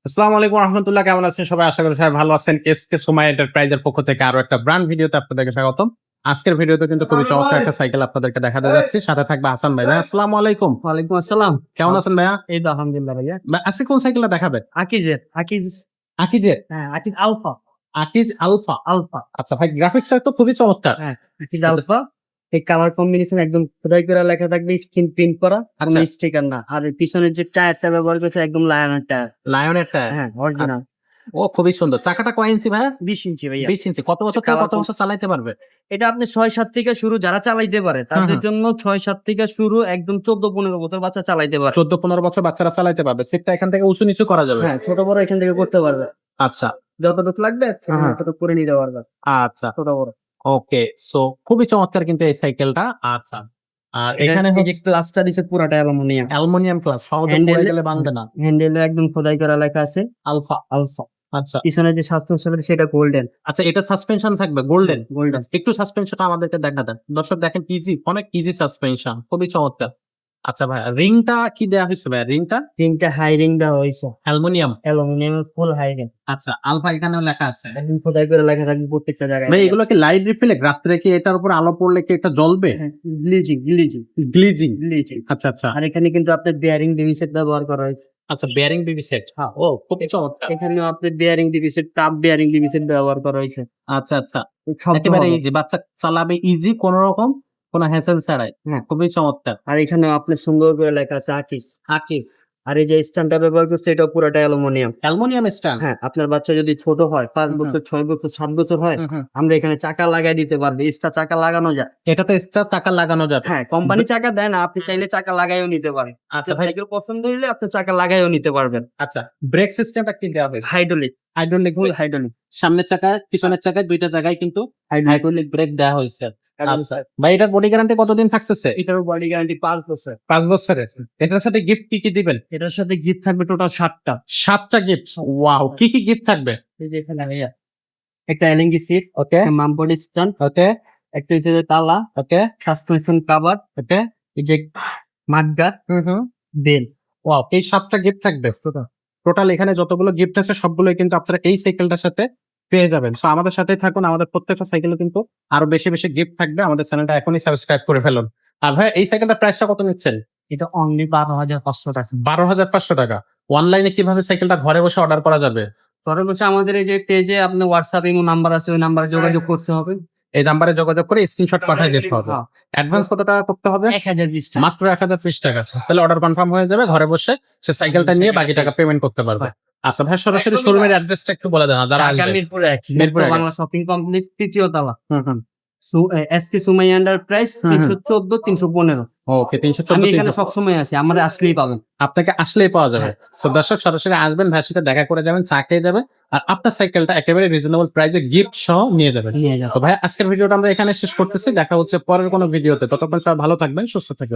আসসালামু আলাইকুম রহমতুল্লাহ, কেমন আছেন সবাই? আশা করি সবাই ভালো আছেন। এসকে সুমাই এন্টারপ্রাইজের পক্ষ থেকে আরো একটা ব্র্যান্ড ভিডিওতে আপনাদেরকে স্বাগতম। আজকের ভিডিওতে কিন্তু খুবই চমৎকার একটা সাইকেল আপনাদেরকে দেখাতে যাচ্ছি। সাথে থাকবে হাসান ভাই। ভাই আসসালামু আলাইকুম। ওয়ালাইকুম আসসালাম। কেমন আছেন ভাইয়া? এই তো আলহামদুলিল্লাহ ভাইয়া। আজকে কোন সাইকেলটা দেখাবেন? আকিজ আকিজের হ্যাঁ, Akij alpha. Akij alpha. Alpha আচ্ছা ভাই, গ্রাফিক্সটা তো খুবই চমৎকার। হ্যাঁ, আকিজ আলফা। এই কালার কম্বিনেশন একদম খোদাই করে লেখা থাকবে, স্ক্রিন প্রিন্ট করা, কোনো আচ্ছা। স্টিকার না। আর এই পিছনের যে টায়ারটা ব্যবহার করছে একদম লায়নের টায়ার। লায়নের টায়ার। হ্যাঁ, অরিজিনাল। ও খুবই সুন্দর। চাকাটা কয় ইঞ্চি ভাইয়া? 20 ইঞ্চি ভাইয়া। 20 ইঞ্চি। কত বছর থেকে কত বছর চালাইতে পারবে? এটা আপনি 6-7 থেকে শুরু, যারা চালাইতে পারে তাদের জন্য 6-7 থেকে শুরু, একদম 14-15 বছর বাচ্চা চালাইতে পারে। 14-15 বছর বাচ্চারা চালাইতে পারবে। সিটটা এখান থেকে উঁচু নিচু করা যাবে। হ্যাঁ, ছোট বড় এখান থেকে করতে পারবে। আচ্ছা যতটুকু লাগবে ততটুকু করে নিতে পারবে। আচ্ছা। ছোট বড়। ওকে, সো খুবই চমৎকার কিন্তু এই সাইকেলটা। আচ্ছা, আর এখানে এই যে ক্লাসটা দিছে পুরাটা অ্যালুমিনিয়াম। অ্যালুমিনিয়াম ক্লাস, সহজে পড়ে গেলে ভাঙবে না। হ্যান্ডেলে একদম খোদাই করা লেখা আছে আলফা। আলফা। আচ্ছা পিছনে যে সাসপেনশন সেটা গোল্ডেন। আচ্ছা, এটা সাসপেনশন থাকবে গোল্ডেন। গোল্ডেন। একটু সাসপেনশনটা আমাদেরকে দেখা দেন দর্শক, দেখেন ইজি, অনেক ইজি সাসপেনশন, খুবই চমৎকার। আচ্ছা ভাই, রিংটা কি দেয়া হয়েছে ভাই? রিংটা রিংটা হাই রিং দেওয়া হয়েছে, অ্যালুমিনিয়াম। অ্যালুমিনিয়ামের ফুল হাই রিং। আচ্ছা, আলফা এখানেও লেখা আছে। একদম খোদাই করে লেখা থাকবে প্রত্যেকটা জায়গায়। ভাই এগুলো কি লাইট রিফ্লেক্ট? রাত্রে কি এটার উপর আলো পড়লে কি এটা জ্বলবে? গ্লিজিং গ্লিজিং গ্লিজিং। গ্লিজিং। আচ্ছা আচ্ছা আর এখানে কিন্তু আপনার বেয়ারিং ডিভি সেট ব্যবহার করা হয়েছে। আচ্ছা, বেয়ারিং বিবি সেট। হ্যাঁ। ও খুবই চমৎকার। এখানেও আপনার bearing DV set, cup bearing DV set ব্যবহার করা হয়েছে। আচ্ছা আচ্ছা, সব একেবারে হবে। ইজি, বাচ্চা চালাবে ইজি, কোন রকম কোনো হ্যাসেল ছাড়াই। হ্যাঁ। খুবই চমৎকার। আর এখানেও আপনার সুন্দর করে লেখা আছে আকিজ। আকিজ আর এই যে স্ট্যান্ডটা ব্যবহার করছে এটা পুরোটা অ্যালুমিনিয়াম। Aluminium stand. হ্যাঁ, আপনার বাচ্চা যদি ছোট হয়, 5 বছর, 6 বছর, 7 বছর হয়, আমরা এখানে চাকা লাগাই দিতে পারবো। এক্সট্রা চাকা লাগানো যায়। এটাতে এক্সট্রা টাকা লাগানো যাবে। হ্যাঁ, কোম্পানি চাকা দেয় না, আপনি চাইলে চাকা লাগাইও নিতে পারেন। আচ্ছা ভাই, সাইকেল পছন্দ হইলে আপনি চাকা লাগাইও নিতে পারবেন। আচ্ছা ব্রেক সিস্টেমটা কি দেওয়া হয়েছে? Hydraulic, hydraulic. ফুল হাইড্রোলিক। সামনের চাকায় পিছনের চাকায় দুইটা জায়গায় কিন্তু হাইড্রোলিক ব্রেক দেওয়া হয়েছে। আচ্ছা ভাই, এটার বডি গ্যারান্টি কতদিন থাকতেছে? এটার বডি গ্যারান্টি 5 বছর। 5 বছরের। এটার সাথে গিফট কি কি দিবেন? এটার সাথে গিফট থাকবে টোটাল 7টা। 7টা গিফট। ওয়াও, কি কি গিফট থাকবে? এই যে এখানে ভাইয়া একটা এলএনজি সিট, ওকে একটা মাম বডি স্ট্যান্ড, ওকে একটা হচ্ছে যে তালা, ওকে সাসপেনশন কভার, ওকে। এই যে মাডগার্ড, বেল। ওয়াও, এই 7টা গিফট থাকবে। টোটাল এখানে যতগুলো গিফট আছে সবগুলোই কিন্তু আপনারা এই সাইকেলটার সাথে পেয়ে যাবেন। সো আমাদের সাথেই থাকুন, আমাদের প্রত্যেকটা সাইকেলে কিন্তু আরো বেশি বেশি গিফট থাকবে। আমাদের চ্যানেলটা এখনই সাবস্ক্রাইব করে ফেলুন। আর ভাই, এই সাইকেলটার প্রাইসটা কত নিচ্ছেন? এটা অনলি 12,500 টাকা। 12,500 টাকা। অনলাইনে কিভাবে সাইকেলটা ঘরে বসে অর্ডার করা যাবে? পরে বসে আমাদের এই যে পেজে আপনার হোয়াটসঅ্যাপ ইমো নাম্বার আছে, ওই নাম্বারে যোগাযোগ করতে হবে। এই নাম্বারে যোগাযোগ করে স্ক্রিনশট পাঠিয়ে দিতে হবে। হ্যাঁ। অ্যাডভান্স কত টাকা করতে হবে? 1020 টাকা। মাত্র 1020 টাকা। তাহলে অর্ডার কনফার্ম হয়ে যাবে, ঘরে বসে সে সাইকেলটা নিয়ে বাকি টাকা পেমেন্ট করতে পারবে। আচ্ছা ভাই, সরাসরি শোরুমের অ্যাড্রেসটা একটু বলে দেন যারা ঢাকা আসবে। মিরপুর 1, মিরপুর মুক্ত 1 বাংলা শপিং কমপ্লেক্স, 3য় তলা। হুম। SK Sumaiya enterprise, 314-315। ওকে, 314। আমি এখানে সবসময় আছি, আমরা আসলেই পাবেন। আপনাকে আসলেই পাওয়া যাবে। সো দর্শক, সরাসরি আসবেন, ভাইয়ের সাথে দেখা করে যাবেন, চা খেয়ে যাবে, আর আপনার সাইকেলটা একেবারে রিজনেবল প্রাইসে গিফট সহ নিয়ে যাবেন। তো ভাই, আজকের ভিডিওটা আমরা এখানে শেষ করতেছি। দেখা হচ্ছে পরের কোনো ভিডিওতে। ততক্ষণ সবাই ভালো থাকবেন, সুস্থ থাকবেন।